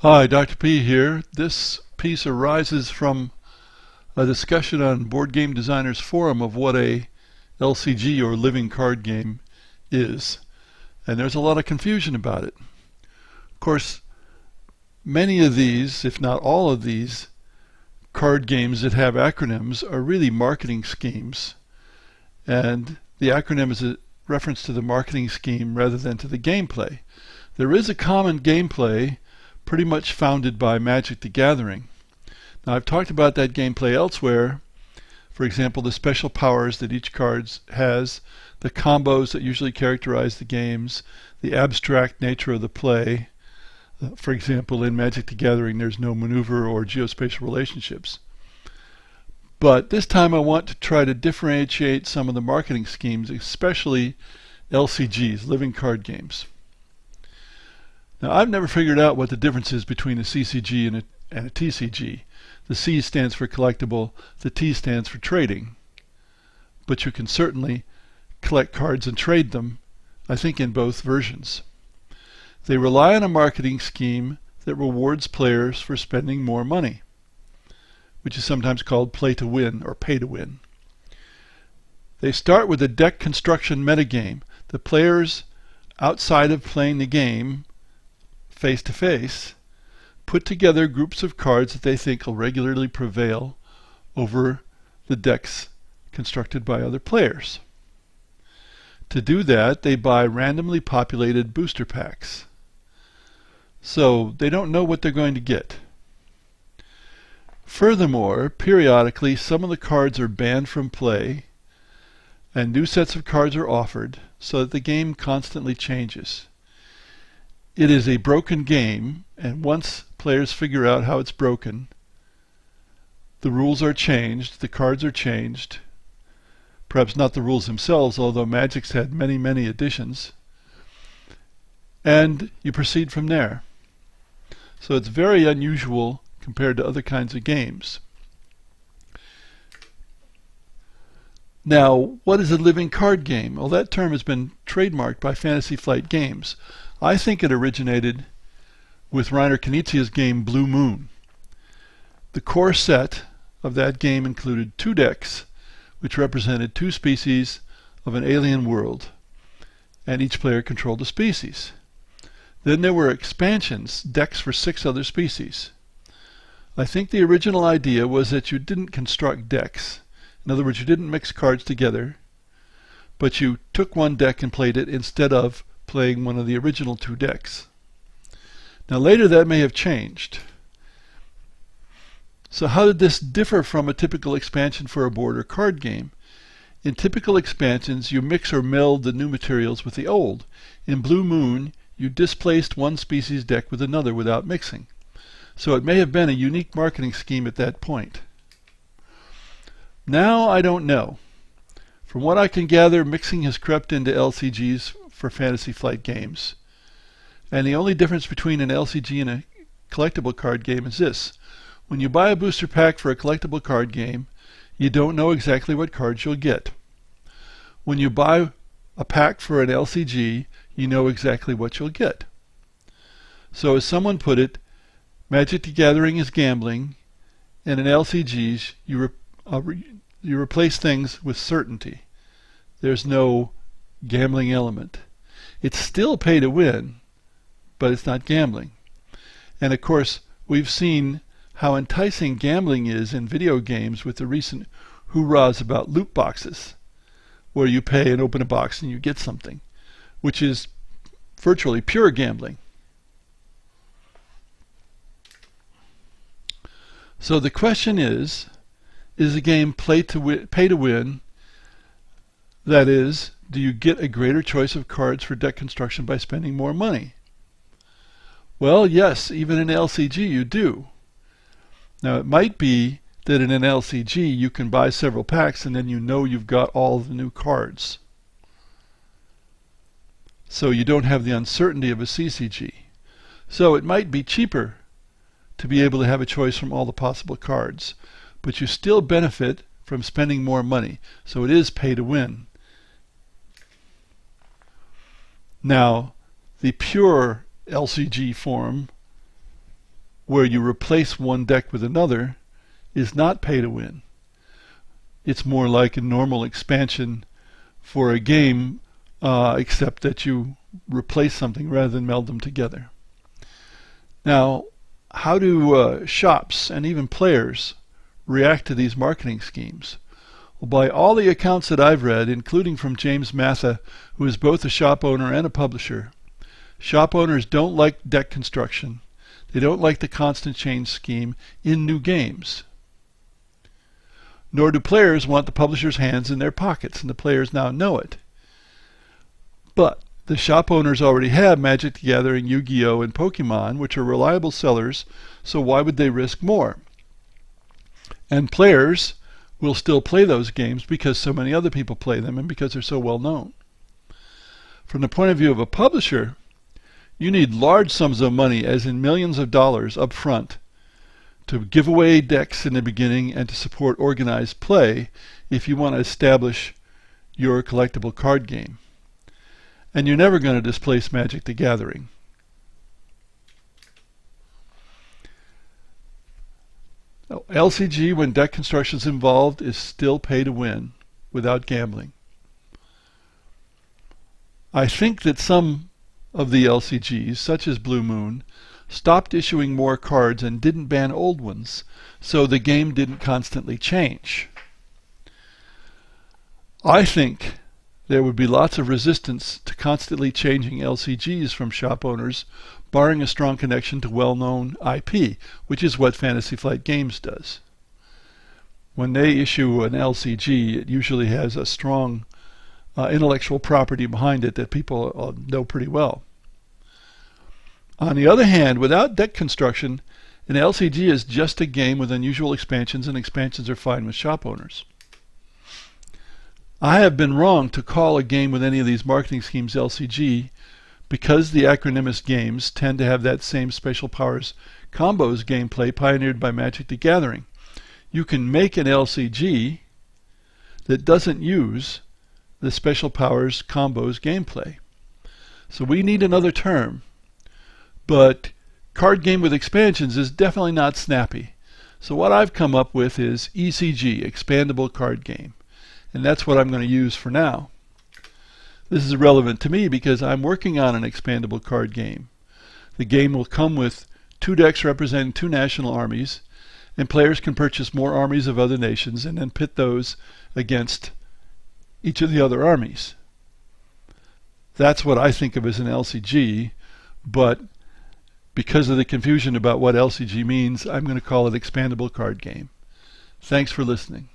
Hi, Dr. P here. This piece arises from a discussion on Board Game Designers Forum of what a LCG or living card game is. And there's a lot of confusion about it. Of course, many of these, if not all of these, card games that have acronyms are really marketing schemes. And the acronym is a reference to the marketing scheme rather than to the gameplay. There is a common gameplay pretty much founded by Magic the Gathering. Now, I've talked about that gameplay elsewhere. For example, the special powers that each card has, the combos that usually characterize the games, the abstract nature of the play. For example, in Magic the Gathering, there's no maneuver or geospatial relationships. But this time I want to try to differentiate some of the marketing schemes, especially LCGs, living card games. Now, I've never figured out what the difference is between a CCG and a TCG. The C stands for collectible, the T stands for trading. But you can certainly collect cards and trade them, I think, in both versions. They rely on a marketing scheme that rewards players for spending more money, which is sometimes called play to win or pay to win. They start with a deck construction metagame. The players, outside of playing the game face-to-face, put together groups of cards that they think will regularly prevail over the decks constructed by other players. To do that, they buy randomly populated booster packs. So they don't know what they're going to get. Furthermore, periodically, some of the cards are banned from play, and new sets of cards are offered so that the game constantly changes. It is a broken game, and once players figure out how it's broken, the rules are changed, the cards are changed. Perhaps not the rules themselves, although Magic's had many, many additions. And you proceed from there. So it's very unusual compared to other kinds of games. Now, what is a living card game? Well, that term has been trademarked by Fantasy Flight Games. I think it originated with Reiner Knizia's game Blue Moon. The core set of that game included 2 decks, which represented 2 species of an alien world, and each player controlled a species. Then there were expansions, decks for 6 other species. I think the original idea was that you didn't construct decks. In other words, you didn't mix cards together, but you took one deck and played it instead of playing one of the original 2 decks. Now later that may have changed. So how did this differ from a typical expansion for a board or card game? In typical expansions, you mix or meld the new materials with the old. In Blue Moon, you displaced one species deck with another without mixing. So it may have been a unique marketing scheme at that point. Now I don't know. From what I can gather, mixing has crept into LCGs for Fantasy Flight Games. And the only difference between an LCG and a collectible card game is this. When you buy a booster pack for a collectible card game, you don't know exactly what cards you'll get. When you buy a pack for an LCG, you know exactly what you'll get. So as someone put it, Magic the Gathering is gambling, and in LCGs you replace things with certainty. There's no gambling element. It's still pay to win, but it's not gambling. And of course, we've seen how enticing gambling is in video games with the recent hoorahs about loot boxes, where you pay and open a box and you get something, which is virtually pure gambling. So the question is the game pay to win? That is, do you get a greater choice of cards for deck construction by spending more money? Well, yes, even in LCG you do. Now it might be that in an LCG you can buy several packs and then you know you've got all the new cards. So you don't have the uncertainty of a CCG. So it might be cheaper to be able to have a choice from all the possible cards, but you still benefit from spending more money. So it is pay to win. Now, the pure LCG form where you replace one deck with another, is not pay to win. It's more like a normal expansion for a game, except that you replace something rather than meld them together. Now, how do shops and even players react to these marketing schemes? Well, by all the accounts that I've read, including from James Matha, who is both a shop owner and a publisher, shop owners don't like deck construction. They don't like the constant change scheme in new games. Nor do players want the publisher's hands in their pockets, and the players now know it. But the shop owners already have Magic the Gathering, Yu-Gi-Oh, and Pokemon, which are reliable sellers, so why would they risk more? And players will still play those games because so many other people play them and because they're so well known. From the point of view of a publisher, you need large sums of money, as in millions of dollars up front, to give away decks in the beginning and to support organized play if you want to establish your collectible card game. And you're never going to displace Magic the Gathering. LCG, when deck construction is involved, is still pay to win without gambling. I think that some of the LCGs, such as Blue Moon, stopped issuing more cards and didn't ban old ones, so the game didn't constantly change. I think there would be lots of resistance to constantly changing LCGs from shop owners, barring a strong connection to well-known IP, which is what Fantasy Flight Games does. When they issue an LCG, it usually has a strong intellectual property behind it that people know pretty well. On the other hand, without deck construction, an LCG is just a game with unusual expansions, and expansions are fine with shop owners. I have been wrong to call a game with any of these marketing schemes LCG because the acronymous games tend to have that same special powers combos gameplay pioneered by Magic the Gathering. You can make an LCG that doesn't use the special powers combos gameplay. So we need another term. But card game with expansions is definitely not snappy. So what I've come up with is ECG, Expandable Card Game. And that's what I'm going to use for now. This is relevant to me because I'm working on an expandable card game. The game will come with 2 decks representing 2 national armies, and players can purchase more armies of other nations and then pit those against each of the other armies. That's what I think of as an LCG, but because of the confusion about what LCG means, I'm going to call it Expandable Card Game. Thanks for listening.